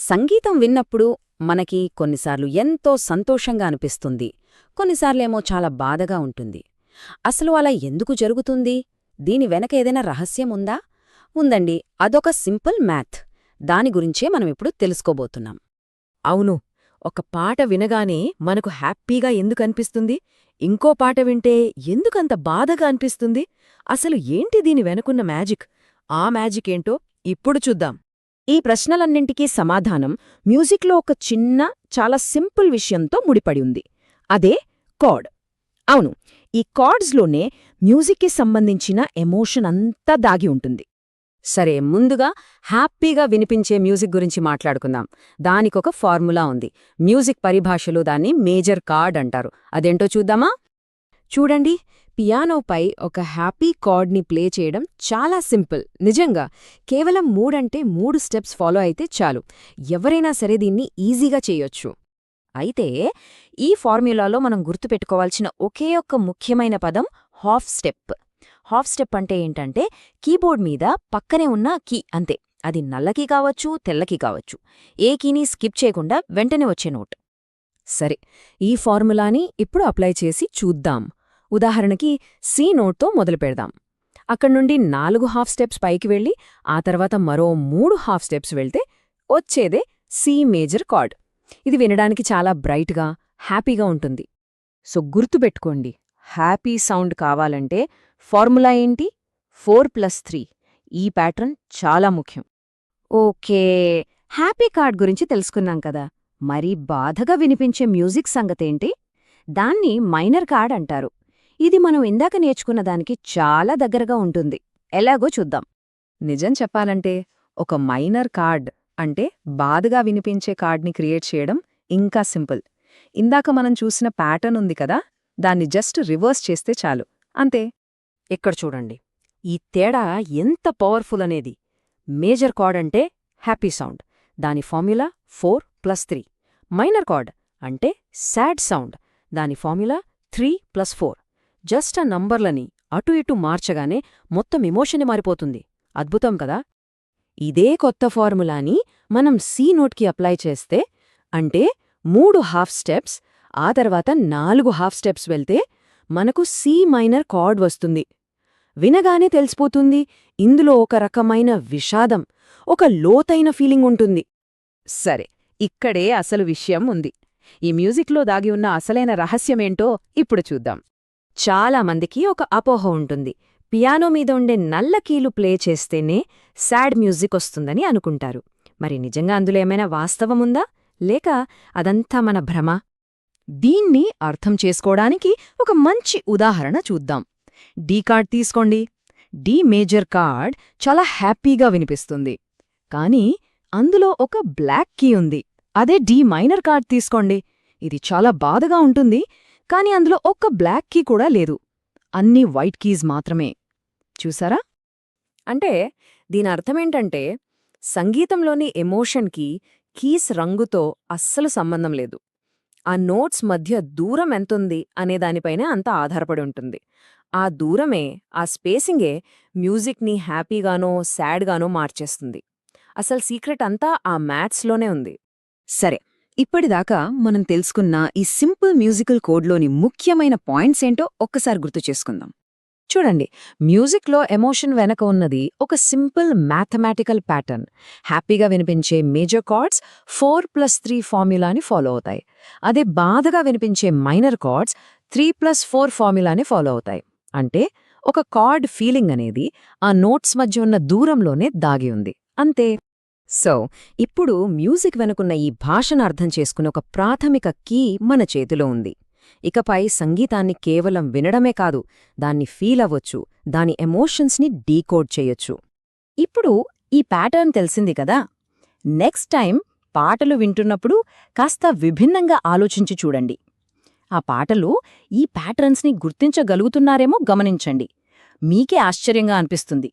సంగీతం విన్నప్పుడు మనకి కొన్నిసార్లు ఎంతో సంతోషంగా అనిపిస్తుంది, కొన్నిసార్లేమో చాలా బాధగా ఉంటుంది. అసలు అలా ఎందుకు జరుగుతుంది? దీని వెనక ఏదైనా రహస్యం ఉందా? ఉందండి, అదొక సింపుల్ మ్యాథ్. దాని గురించే మనమిప్పుడు తెలుసుకోబోతున్నాం. అవును. ఒక పాట వినగానే మనకు హ్యాపీగా ఎందుకనిపిస్తుంది? ఇంకో పాట వింటే ఎందుకంత బాధగా అనిపిస్తుంది? అసలు ఏంటి దీని వెనుకున్న మ్యాజిక్? ఆ మ్యాజికేంటో ఇప్పుడు చూద్దాం. ఈ ప్రశ్నలన్నింటికీ సమాధానం మ్యూజిక్లో ఒక చిన్న, చాలా సింపుల్ విషయంతో ముడిపడి ఉంది. అదే కార్డ్. అవును, ఈ కార్డ్స్లోనే మ్యూజిక్కి సంబంధించిన ఎమోషన్ అంతా దాగి ఉంటుంది. సరే, ముందుగా హ్యాపీగా వినిపించే మ్యూజిక్ గురించి మాట్లాడుకుందాం. దానికొక ఫార్ములా ఉంది. మ్యూజిక్ పరిభాషలో దాన్ని మేజర్ కార్డ్ అంటారు. అదేంటో చూద్దామా? చూడండి, పియానోపై ఒక హ్యాపీ కార్డ్ని ప్లే చేయడం చాలా సింపుల్. నిజంగా కేవలం 3 స్టెప్స్ ఫాలో అయితే చాలు. ఎవరైనా సరే దీన్ని ఈజీగా చేయొచ్చు. అయితే ఈ ఫార్ములాలో మనం గుర్తుపెట్టుకోవాల్సిన ఒకే ఒక్క ముఖ్యమైన పదం హాఫ్ స్టెప్. హాఫ్ స్టెప్ అంటే ఏంటంటే కీబోర్డ్ మీద పక్కనే ఉన్న కీ అంతే. అది నల్లకీ కావచ్చు, తెల్లకీ కావచ్చు. ఏ కీని స్కిప్ చేయకుండా వెంటనే వచ్చే నోట్. సరే, ఈ ఫార్ములాని ఇప్పుడు అప్లై చేసి చూద్దాం. ఉదాహరణకి సి నోట్తో మొదలుపెడదాం. అక్కడ్నుండి 4 హాఫ్ స్టెప్స్ పైకి వెళ్ళి ఆ తర్వాత మరో 3 హాఫ్ స్టెప్స్ వెళ్తే వచ్చేదే సి మేజర్ కార్డ్. ఇది వినడానికి చాలా బ్రైట్గా, హ్యాపీగా ఉంటుంది. సో గుర్తుపెట్టుకోండి, హ్యాపీ సౌండ్ కావాలంటే ఫార్ములా ఏంటి? 4+3. ఈ ప్యాటర్న్ చాలా ముఖ్యం. ఓకే, హ్యాపీ కార్డ్ గురించి తెలుసుకున్నాం కదా. మరి బాధగా వినిపించే మ్యూజిక్ సంగతేంటి? దాన్ని మైనర్ కార్డ్ అంటారు. ఇది మనం ఇందాక నేర్చుకున్న దానికి చాలా దగ్గరగా ఉంటుంది. ఎలాగో చూద్దాం. నిజం చెప్పాలంటే ఒక మైనర్ కార్డ్ అంటే బాధగా వినిపించే కార్డ్ని క్రియేట్ చేయడం ఇంకా సింపుల్. ఇందాక మనం చూసిన ప్యాటర్న్ ఉంది కదా, దాన్ని జస్ట్ రివర్స్ చేస్తే చాలు, అంతే. ఇక్కడ చూడండి, ఈ తేడా ఎంత పవర్ఫుల్ అనేది. మేజర్ కార్డ్ అంటే హ్యాపీ సౌండ్, దాని ఫార్ములా 4+3. మైనర్ కార్డ్ అంటే సాడ్ సౌండ్, దాని ఫార్ములా 3+4. జస్ట్ ఆ నంబర్లని అటు ఇటు మార్చగానే మొత్తం ఎమోషనే మారిపోతుంది. అద్భుతం కదా? ఇదే కొత్త ఫార్ములాని మనం సి నోట్కి అప్లై చేస్తే, అంటే 3 హాఫ్ స్టెప్స్, ఆ తర్వాత 4 హాఫ్ స్టెప్స్ వెళ్తే మనకు సి మైనర్ కార్డ్ వస్తుంది. వినగానే తెలిసిపోతుంది, ఇందులో ఒక రకమైన విషాదం, ఒక లోతైన ఫీలింగ్ ఉంటుంది. సరే, ఇక్కడే అసలు విషయం ఉంది. ఈ మ్యూజిక్లో దాగి ఉన్న అసలైన రహస్యమేంటో ఇప్పుడు చూద్దాం. చాలామందికి ఒక అపోహ ఉంటుంది. పియానో మీద ఉండే నల్ల కీలు ప్లే చేస్తేనే సాడ్ మ్యూజిక్ వస్తుందని అనుకుంటారు. మరి నిజంగా అందులో ఏమైనా వాస్తవముందా, లేక అదంతా మన భ్రమ? దీన్ని అర్థం చేసుకోవడానికి ఒక మంచి ఉదాహరణ చూద్దాం. డి కార్డ్ తీసుకోండి. డి మేజర్ కార్డ్ చాలా హ్యాపీగా వినిపిస్తుంది, కానీ అందులో ఒక బ్లాక్ కీ ఉంది. అదే డి మైనర్ కార్డ్ తీసుకోండి. ఇది చాలా బాధగా ఉంటుంది, కానీ అందులో ఒక్క బ్లాక్ కీ కూడా లేదు. అన్నీ వైట్ కీస్ మాత్రమే. చూసారా? అంటే దీని అర్థమేంటంటే సంగీతంలోని ఎమోషన్కి కీస్ రంగుతో అస్సలు సంబంధం లేదు. ఆ నోట్స్ మధ్య దూరం ఎంతుంది అనేదానిపైనే అంతా ఆధారపడి ఉంటుంది. ఆ దూరమే, ఆ స్పేసింగే మ్యూజిక్ని హ్యాపీగానో సాడ్గానో మార్చేస్తుంది. అసలు సీక్రెట్ అంతా ఆ మ్యాథ్స్లోనే ఉంది. సరే, ఇప్పటిదాకా మనం తెలుసుకున్న ఈ సింపుల్ మ్యూజికల్ కోడ్లోని ముఖ్యమైన పాయింట్స్ ఏంటో ఒక్కసారి గుర్తు చేసుకుందాం. చూడండి, మ్యూజిక్లో ఎమోషన్ వెనక ఉన్నది ఒక సింపుల్ మ్యాథమెటికల్ ప్యాటర్న్. హ్యాపీగా వినిపించే మేజర్ కార్డ్స్ 4+3 ఫార్ములాని ఫాలో అవుతాయి. అదే బాధగా వినిపించే మైనర్ కార్డ్స్ 3+4 ఫార్ములాని ఫాలో అవుతాయి. అంటే ఒక కార్డ్ ఫీలింగ్ అనేది ఆ నోట్స్ మధ్య ఉన్న దూరంలోనే దాగి ఉంది, అంతే. సో ఇప్పుడు మ్యూజిక్ వెనుకున్న ఈ భాషను అర్థం చేసుకునే ఒక ప్రాథమిక కీ మన చేతిలో ఉంది. ఇకపై సంగీతాన్ని కేవలం వినడమే కాదు, దాన్ని ఫీల్ అవ్వొచ్చు, దాని ఎమోషన్స్ని డీకోడ్ చేయొచ్చు. ఇప్పుడు ఈ ప్యాటర్న్ తెలిసింది కదా. నెక్స్ట్ టైం పాటలు వింటున్నప్పుడు కాస్త విభిన్నంగా ఆలోచించి చూడండి. ఆ పాటలు ఈ ప్యాటర్న్స్ని గుర్తించగలుగుతున్నారేమో గమనించండి. మీకే ఆశ్చర్యంగా అనిపిస్తుంది.